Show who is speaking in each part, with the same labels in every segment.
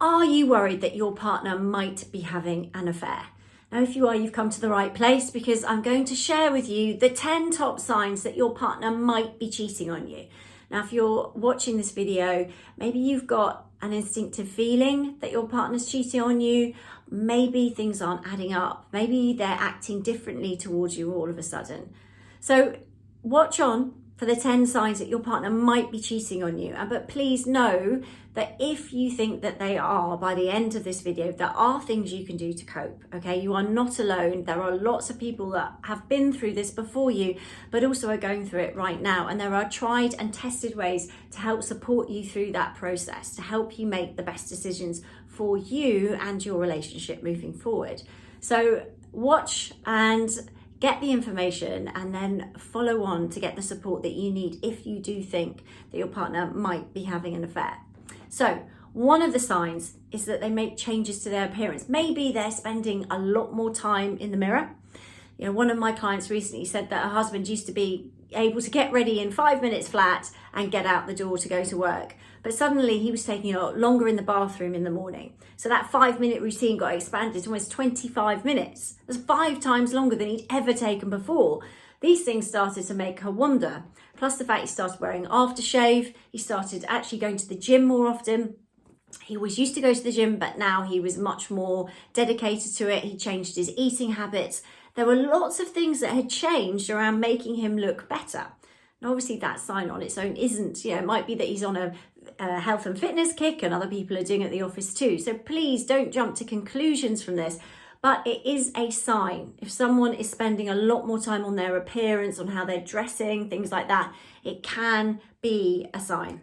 Speaker 1: Are you worried that your partner might be having an affair? Now, if you are, you've come to the right place, because I'm going to share with you the 10 top signs that your partner might be cheating on you. Now, if you're watching this video, maybe you've got an instinctive feeling that your partner's cheating on you. Maybe things aren't adding up. Maybe they're acting differently towards you all of a sudden. So watch on for the 10 signs that your partner might be cheating on you. But please know that if you think that they are, by the end of this video, there are things you can do to cope, okay? You are not alone. There are lots of people that have been through this before you, but also are going through it right now. And there are tried and tested ways to help support you through that process, to help you make the best decisions for you and your relationship moving forward. So watch and get the information, and then follow on to get the support that you need if you do think that your partner might be having an affair. So one of the signs is that they make changes to their appearance. Maybe they're spending a lot more time in the mirror. You know, one of my clients recently said that her husband used to be able to get ready in 5 minutes flat and get out the door to go to work. But suddenly he was taking a lot longer in the bathroom in the morning. So that 5-minute routine got expanded to almost 25 minutes. That's 5 times longer than he'd ever taken before. These things started to make her wonder. Plus the fact he started wearing aftershave. He started actually going to the gym more often. He was used to go to the gym, but now he was much more dedicated to it. He changed his eating habits. There were lots of things that had changed around making him look better. And obviously that sign on its own isn't, it might be that he's on a health and fitness kick, and other people are doing it at the office too. So please don't jump to conclusions from this, but it is a sign. If someone is spending a lot more time on their appearance, on how they're dressing, things like that, it can be a sign.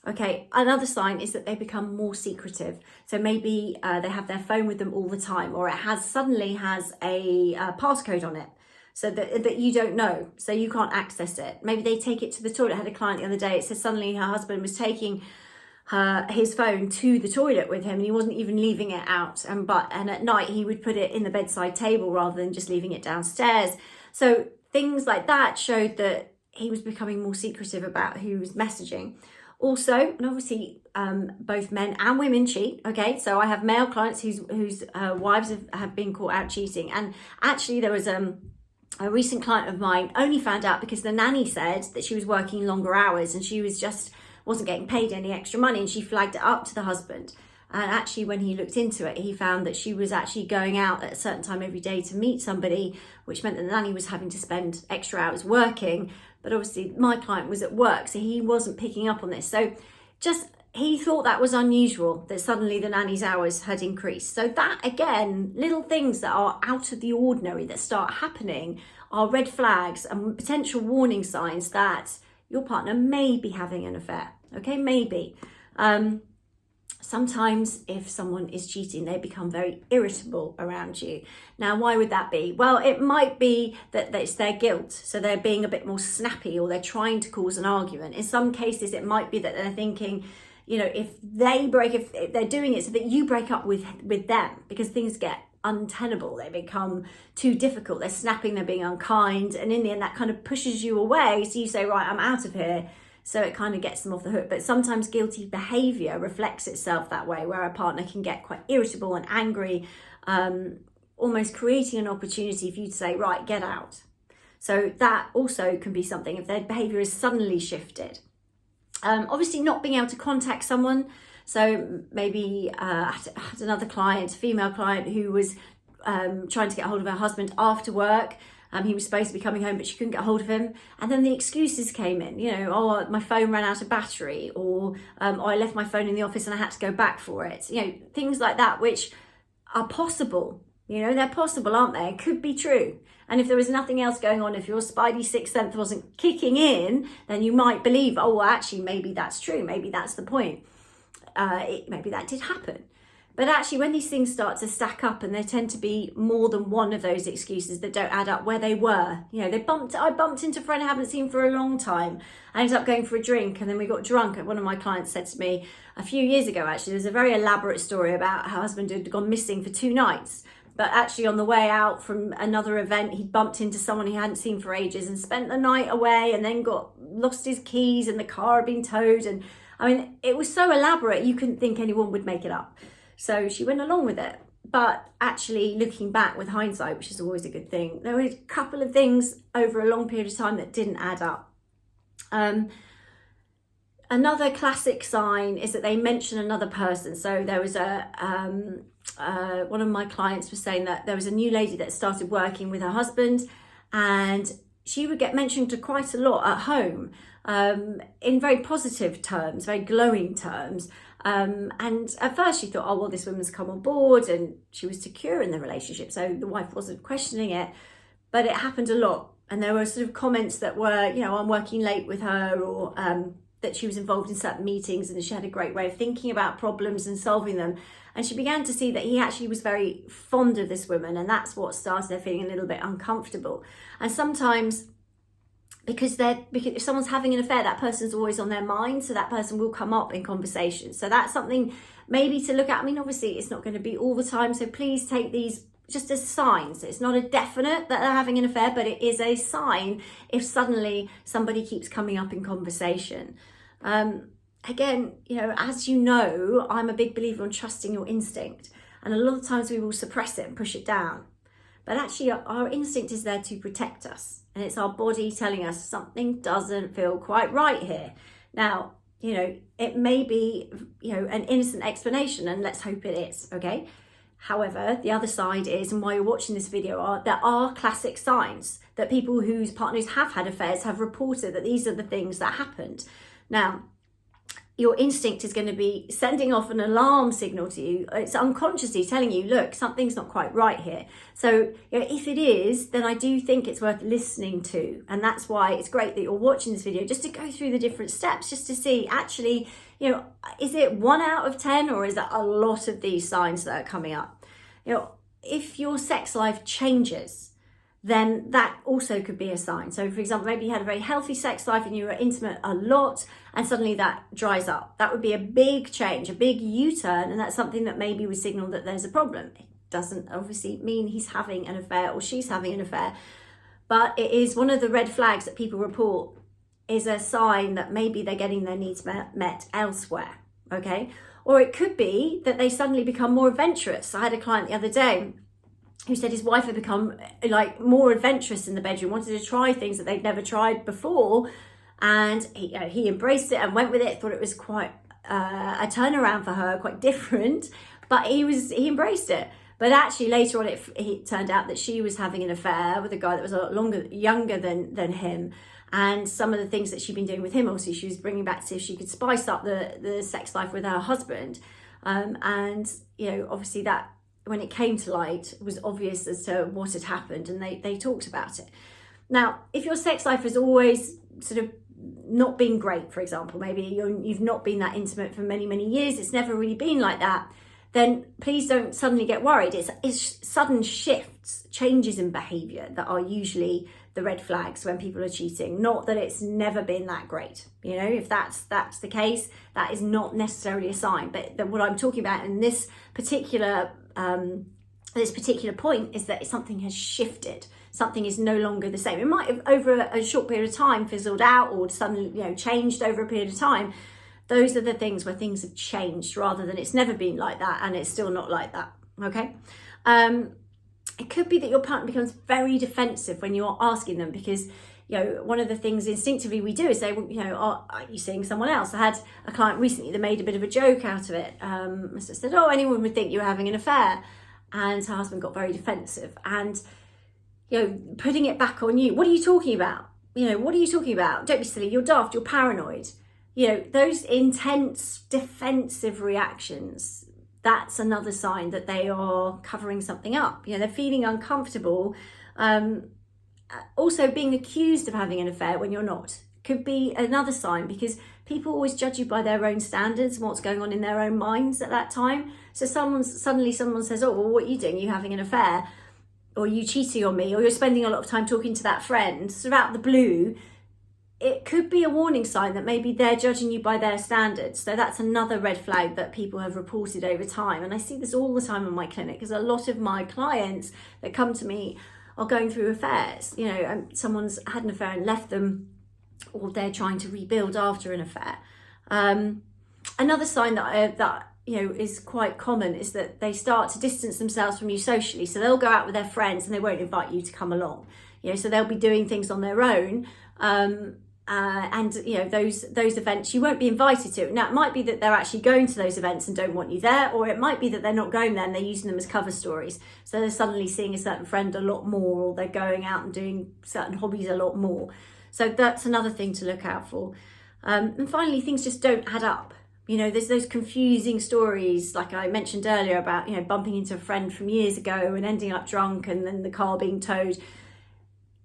Speaker 1: Okay, another sign is that they become more secretive. So maybe they have their phone with them all the time, or it suddenly has a passcode on it, so that you don't know, so you can't access it. Maybe they take it to the toilet. I had a client the other day, it says suddenly her husband was taking his phone to the toilet with him, and he wasn't even leaving it out. And at night he would put it in the bedside table rather than just leaving it downstairs. So things like that showed that he was becoming more secretive about who was messaging. Also, and obviously both men and women cheat, okay? So I have male clients whose wives have been caught out cheating. And actually there was a recent client of mine only found out because the nanny said that she was working longer hours and she wasn't getting paid any extra money, and she flagged it up to the husband. And actually when he looked into it, he found that she was actually going out at a certain time every day to meet somebody, which meant that the nanny was having to spend extra hours working. But obviously my client was at work, so he wasn't picking up on this. So he thought that was unusual, that suddenly the nanny's hours had increased. So that, again, little things that are out of the ordinary that start happening are red flags and potential warning signs that your partner may be having an affair. Okay, maybe. Sometimes if someone is cheating, they become very irritable around you. Now, why would that be? Well, it might be that it's their guilt. So they're being a bit more snappy, or they're trying to cause an argument. In some cases, it might be that they're thinking, if they're doing it so that you break up with them, because things get untenable. They become too difficult. They're snapping, they're being unkind. And in the end, that kind of pushes you away. So you say, right, I'm out of here. So it kind of gets them off the hook. But sometimes guilty behaviour reflects itself that way, where a partner can get quite irritable and angry, almost creating an opportunity for you to say, right, get out. So that also can be something if their behaviour is suddenly shifted. Obviously not being able to contact someone. So maybe I had another client, a female client, who was trying to get hold of her husband after work. He was supposed to be coming home, but she couldn't get hold of him. And then the excuses came in, my phone ran out of battery, or I left my phone in the office and I had to go back for it. Things like that, which are possible. They're possible, aren't they? It could be true. And if there was nothing else going on, if your spidey sixth sense wasn't kicking in, then you might believe, actually, maybe that's true. Maybe that's the point. Maybe that did happen. But actually, when these things start to stack up, and there tend to be more than one of those excuses that don't add up where they were. I bumped into a friend I haven't seen for a long time. I ended up going for a drink, and then we got drunk. And one of my clients said to me a few years ago, actually, there's a very elaborate story about her husband had gone missing for 2 nights. But actually on the way out from another event, he bumped into someone he hadn't seen for ages and spent the night away, and then lost his keys, and the car had been towed. And I mean, it was so elaborate, you couldn't think anyone would make it up. So she went along with it. But actually, looking back with hindsight, which is always a good thing, there were a couple of things over a long period of time that didn't add up. Another classic sign is that they mention another person. So there was one of my clients was saying that there was a new lady that started working with her husband, and she would get mentioned quite a lot at home, in very positive terms, very glowing terms. And at first she thought, oh, well, this woman's come on board, and she was secure in the relationship, so the wife wasn't questioning it. But it happened a lot, and there were sort of comments that were, you know, I'm working late with her, or that she was involved in certain meetings and she had a great way of thinking about problems and solving them. And she began to see that he actually was very fond of this woman, and that's what started her feeling a little bit uncomfortable. And sometimes, because if someone's having an affair, that person's always on their mind, so that person will come up in conversation. So that's something maybe to look at. I mean, obviously it's not going to be all the time, so please take these just as signs. It's not a definite that they're having an affair, but it is a sign if suddenly somebody keeps coming up in conversation. Again, you know, as you know, I'm a big believer on trusting your instinct, and a lot of times we will suppress it and push it down. But actually our instinct is there to protect us, and it's our body telling us something doesn't feel quite right here. Now, you know, it may be, you know, an innocent explanation, and let's hope it is, okay? However, the other side is, and why you're watching this video, there are classic signs that people whose partners have had affairs have reported that these are the things that happened. Now, your instinct is going to be sending off an alarm signal to you. It's unconsciously telling you, look, something's not quite right here. So, you know, if it is, then I do think it's worth listening to. And that's why it's great that you're watching this video, just to go through the different steps, just to see actually, you know, is it 1 out of 10, or is that a lot of these signs that are coming up? You know, if your sex life changes, then that also could be a sign. So for example, maybe you had a very healthy sex life and you were intimate a lot, and suddenly that dries up. That would be a big change, a big U-turn, and that's something that maybe would signal that there's a problem. It doesn't obviously mean he's having an affair or she's having an affair, but it is one of the red flags that people report, is a sign that maybe they're getting their needs met elsewhere, okay? Or it could be that they suddenly become more adventurous. I had a client the other day who said his wife had become like more adventurous in the bedroom, wanted to try things that they'd never tried before, and he embraced it and went with it, thought it was quite a turnaround for her, quite different, but he embraced it. But actually later on it turned out that she was having an affair with a guy that was a lot younger than him, and some of the things that she'd been doing with him, also she was bringing back to see if she could spice up the sex life with her husband, and you know, obviously that, when it came to light, it was obvious as to what had happened, and they talked about it. Now, if your sex life has always sort of not been great, for example, maybe you've not been that intimate for many, many years, it's never really been like that, then please don't suddenly get worried. It's sudden shifts, changes in behaviour that are usually the red flags when people are cheating, not that it's never been that great. You know, if that's the case, that is not necessarily a sign. But what I'm talking about in this particular point is that something has shifted. Something is no longer the same. It might have over a short period of time fizzled out, or suddenly, you know, changed over a period of time. Those are the things where things have changed, rather than it's never been like that and it's still not like that. Okay. It could be that your partner becomes very defensive when you're asking them, because, you know, one of the things instinctively we do is say, well, you know, are you seeing someone else? I had a client recently that made a bit of a joke out of it. So said, oh, anyone would think you were having an affair. And her husband got very defensive, and, you know, putting it back on you. What are you talking about? You know, what are you talking about? Don't be silly. You're daft. You're paranoid. You know, those intense defensive reactions, that's another sign that they are covering something up. You know, they're feeling uncomfortable. Also, being accused of having an affair when you're not could be another sign, because people always judge you by their own standards and what's going on in their own minds at that time. So someone says, oh, well, what are you doing? Are you having an affair? Or are you cheating on me? Or you're spending a lot of time talking to that friend, sort of out of the blue. It could be a warning sign that maybe they're judging you by their standards. So that's another red flag that people have reported over time. And I see this all the time in my clinic, because a lot of my clients that come to me are going through affairs. You know, and someone's had an affair and left them, or they're trying to rebuild after an affair. Another sign that is quite common is that they start to distance themselves from you socially. So they'll go out with their friends and they won't invite you to come along. So they'll be doing things on their own. And those events you won't be invited to. Now it might be that they're actually going to those events and don't want you there, or it might be that they're not going there and they're using them as cover stories. So they're suddenly seeing a certain friend a lot more, or they're going out and doing certain hobbies a lot more. So that's another thing to look out for. And finally, things just don't add up. There's those confusing stories, like I mentioned earlier, about bumping into a friend from years ago and ending up drunk and then the car being towed.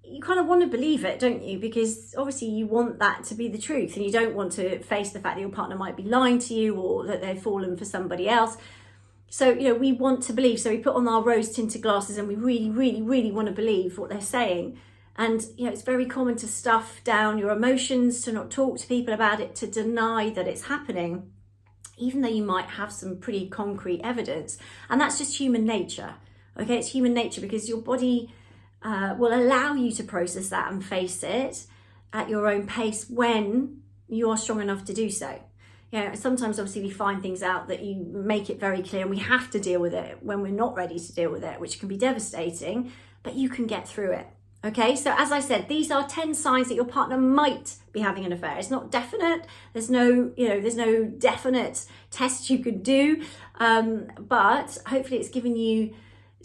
Speaker 1: You kind of want to believe it, don't you? Because obviously you want that to be the truth, and you don't want to face the fact that your partner might be lying to you or that they've fallen for somebody else. So, we want to believe. So we put on our rose tinted glasses and we really, really, really want to believe what they're saying. And, it's very common to stuff down your emotions, to not talk to people about it, to deny that it's happening, even though you might have some pretty concrete evidence. And that's just human nature. Okay, it's human nature, because your body will allow you to process that and face it at your own pace when you are strong enough to do so. Sometimes obviously we find things out that you make it very clear and we have to deal with it when we're not ready to deal with it, which can be devastating, but you can get through it. Okay, so as I said, these are 10 signs that your partner might be having an affair. It's not definite. There's no definite test you could do, but hopefully it's given you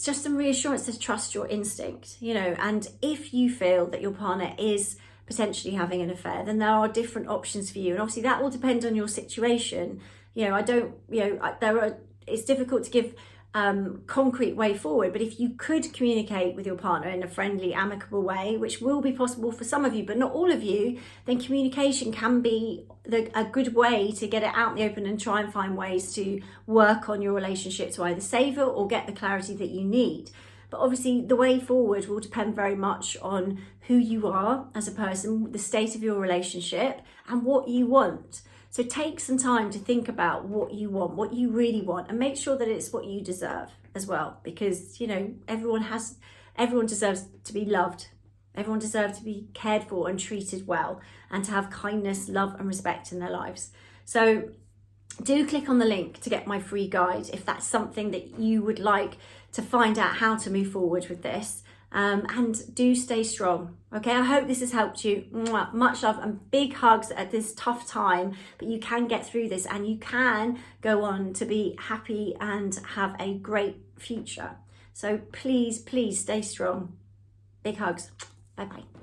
Speaker 1: just some reassurance to trust your instinct, and if you feel that your partner is potentially having an affair, then there are different options for you. And obviously that will depend on your situation. It's difficult to give concrete way forward, but if you could communicate with your partner in a friendly, amicable way, which will be possible for some of you but not all of you, then communication can be a good way to get it out in the open and try and find ways to work on your relationship to either save it or get the clarity that you need. But obviously the way forward will depend very much on who you are as a person, the state of your relationship, and what you want. So take some time to think about what you want, what you really want, and make sure that it's what you deserve as well. Because, everyone deserves to be loved. Everyone deserves to be cared for and treated well, and to have kindness, love and respect in their lives. So do click on the link to get my free guide if that's something that you would like to find out how to move forward with this. And do stay strong. Okay, I hope this has helped you. Mwah. Much love and big hugs at this tough time, but you can get through this and you can go on to be happy and have a great future. So please stay strong. Big hugs. Bye bye.